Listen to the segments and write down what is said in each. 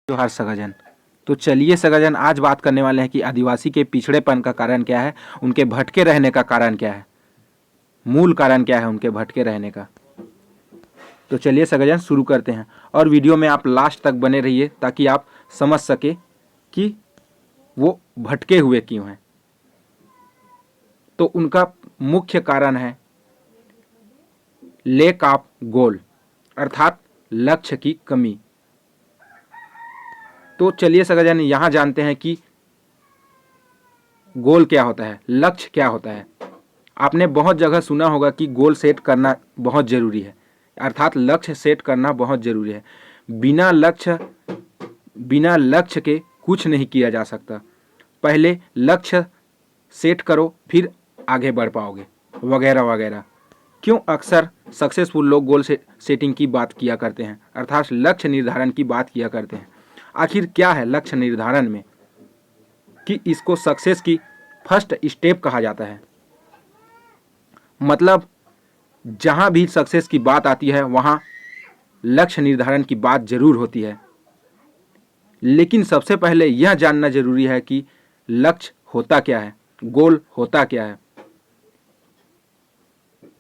जोहार सगाजन। तो चलिए सगाजन, आज बात करने वाले हैं कि आदिवासी के पिछड़ेपन का कारण क्या है, उनके भटके रहने का कारण क्या है, मूल कारण क्या है उनके भटके रहने का। तो चलिए सगाजन शुरू करते हैं, और वीडियो में आप लास्ट तक बने रहिए ताकि आप समझ सके कि वो भटके हुए क्यों हैं। तो उनका मुख्य कारण है लैक ऑफ गोल, अर्थात लक्ष्य की कमी। तो चलिए सगाजन यहाँ जानते हैं कि गोल क्या होता है, लक्ष्य क्या होता है। आपने बहुत जगह सुना होगा कि गोल सेट करना बहुत ज़रूरी है, अर्थात लक्ष्य सेट करना बहुत ज़रूरी है। बिना लक्ष्य के कुछ नहीं किया जा सकता। पहले लक्ष्य सेट करो फिर आगे बढ़ पाओगे, वगैरह वगैरह। क्यों अक्सर सक्सेसफुल लोग गोल सेटिंग की बात किया करते हैं, अर्थात लक्ष्य निर्धारण की बात किया करते हैं। आखिर क्या है लक्ष्य निर्धारण में कि इसको सक्सेस की फर्स्ट स्टेप कहा जाता है। मतलब जहां भी सक्सेस की बात आती है वहां लक्ष्य निर्धारण की बात जरूर होती है, लेकिन सबसे पहले यह जानना जरूरी है कि लक्ष्य होता क्या है, गोल होता क्या है।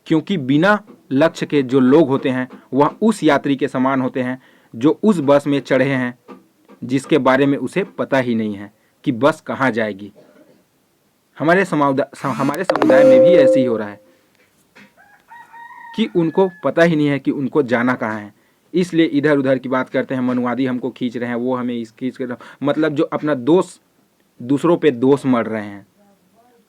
क्योंकि बिना लक्ष्य के जो लोग होते हैं वह उस यात्री के समान होते हैं जो उस बस में चढ़े हैं जिसके बारे में उसे पता ही नहीं है कि बस कहाँ जाएगी। हमारे समुदाय में भी ऐसे ही हो रहा है कि उनको पता ही नहीं है कि उनको जाना कहाँ है, इसलिए इधर उधर की बात करते हैं। मनुवादी हमको खींच रहे हैं, वो हमें इस खींच कर, मतलब जो अपना दोष दूसरों पे दोष मढ़ रहे हैं,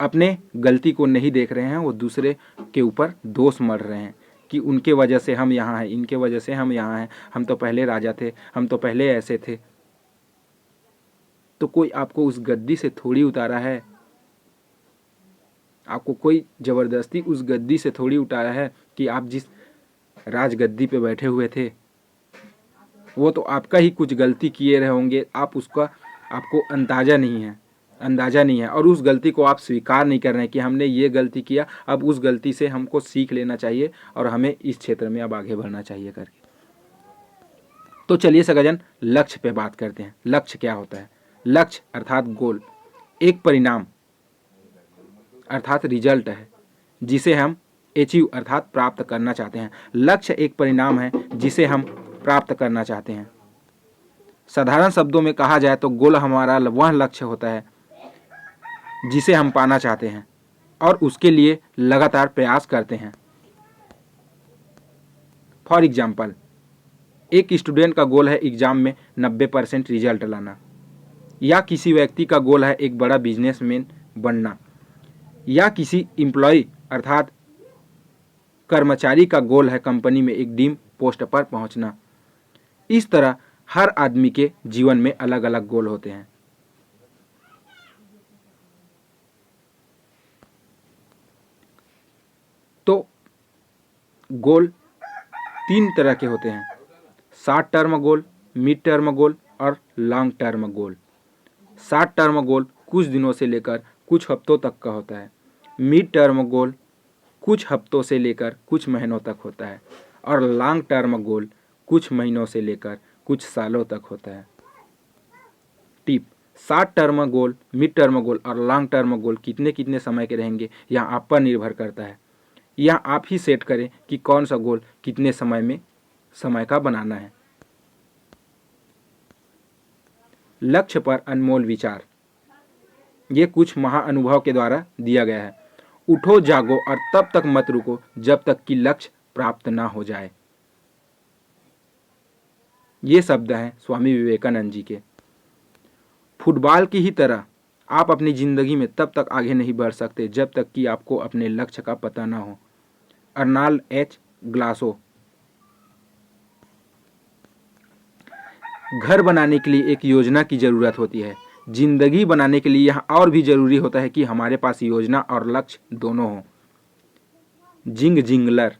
अपने गलती को नहीं देख रहे हैं, वो दूसरे के ऊपर दोष मढ़ रहे हैं कि उनके वजह से हम यहाँ हैं, इनके वजह से हम यहाँ हैं, हम तो पहले राजा थे, हम तो पहले ऐसे थे। तो कोई आपको उस गद्दी से थोड़ी उतारा है, आपको कोई ज़बरदस्ती उस गद्दी से थोड़ी उतारा है कि आप जिस राजगद्दी पे बैठे हुए थे वो तो आपका ही कुछ गलती किए रहे होंगे, आप उसका आपको अंदाज़ा नहीं है और उस गलती को आप स्वीकार नहीं कर रहे हैं कि हमने ये गलती किया, अब उस गलती से हमको सीख लेना चाहिए और हमें इस क्षेत्र में अब आगे बढ़ना चाहिए करके। तो चलिए सगाजन लक्ष्य पे बात करते हैं। लक्ष्य क्या होता है? लक्ष्य अर्थात गोल एक परिणाम अर्थात रिजल्ट है जिसे हम अचीव अर्थात प्राप्त करना चाहते हैं। लक्ष्य एक परिणाम है जिसे हम प्राप्त करना चाहते हैं। साधारण शब्दों में कहा जाए तो गोल हमारा वह लक्ष्य होता है जिसे हम पाना चाहते हैं और उसके लिए लगातार प्रयास करते हैं। फॉर एग्जाम्पल, एक स्टूडेंट का गोल है एग्जाम में 90% रिजल्ट लाना, या किसी व्यक्ति का गोल है एक बड़ा बिजनेसमैन बनना, या किसी एम्प्लॉय अर्थात कर्मचारी का गोल है कंपनी में एक डीम पोस्ट पर पहुंचना। इस तरह हर आदमी के जीवन में अलग अलग गोल होते हैं। तो गोल 3 तरह के होते हैं: short term goal, mid term goal और long term goal. Short term goal कुछ दिनों से लेकर कुछ हफ्तों तक का होता है। मिड टर्म गोल कुछ हफ्तों से लेकर कुछ महीनों तक होता है और लॉन्ग टर्म गोल कुछ महीनों से लेकर कुछ सालों तक होता है। Tip: short term goal, mid term goal और लॉन्ग टर्म गोल कितने कितने समय के रहेंगे यह आप पर निर्भर करता है। यह आप ही सेट करें कि कौन सा गोल कितने समय का बनाना है। लक्ष्य पर अनमोल विचार, ये कुछ महाअनुभव के द्वारा दिया गया है। उठो जागो और तब तक मत रुको जब तक कि लक्ष्य प्राप्त ना हो जाए। ये शब्द हैं स्वामी विवेकानंद जी के। फुटबॉल की ही तरह आप अपनी जिंदगी में तब तक आगे नहीं बढ़ सकते जब तक कि आपको अपने लक्ष्य का पता ना हो। Arnold H Glasow. घर बनाने के लिए एक योजना की जरूरत होती है, जिंदगी बनाने के लिए यह और भी जरूरी होता है कि हमारे पास योजना और लक्ष्य दोनों हो। जिंग जिंगलर।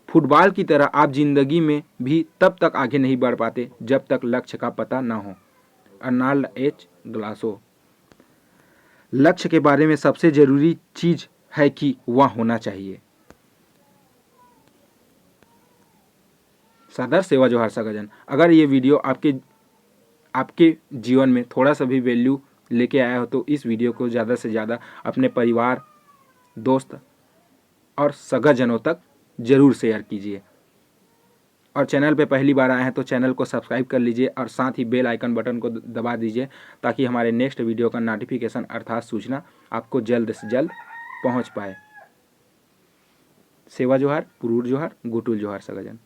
फुटबॉल की तरह आप जिंदगी में भी तब तक आगे नहीं बढ़ पाते जब तक लक्ष्य का पता ना हो। Arnold H Glasow. लक्ष्य के बारे में सबसे जरूरी चीज है कि वह होना चाहिए। सदर सेवा जोहार सगाजन। अगर ये वीडियो आपके जीवन में थोड़ा सा भी वैल्यू लेके आया हो तो इस वीडियो को ज़्यादा से ज़्यादा अपने परिवार, दोस्त और सगाजनों तक ज़रूर शेयर कीजिए। और चैनल पे पहली बार आए हैं तो चैनल को सब्सक्राइब कर लीजिए और साथ ही बेल आइकन बटन को दबा दीजिए ताकि हमारे नेक्स्ट वीडियो का नोटिफिकेशन अर्थात सूचना आपको जल्द से जल्द पहुंच पाए। सेवा जोहार, पुरूर जोहार, गुटुल जोहार सगाजन।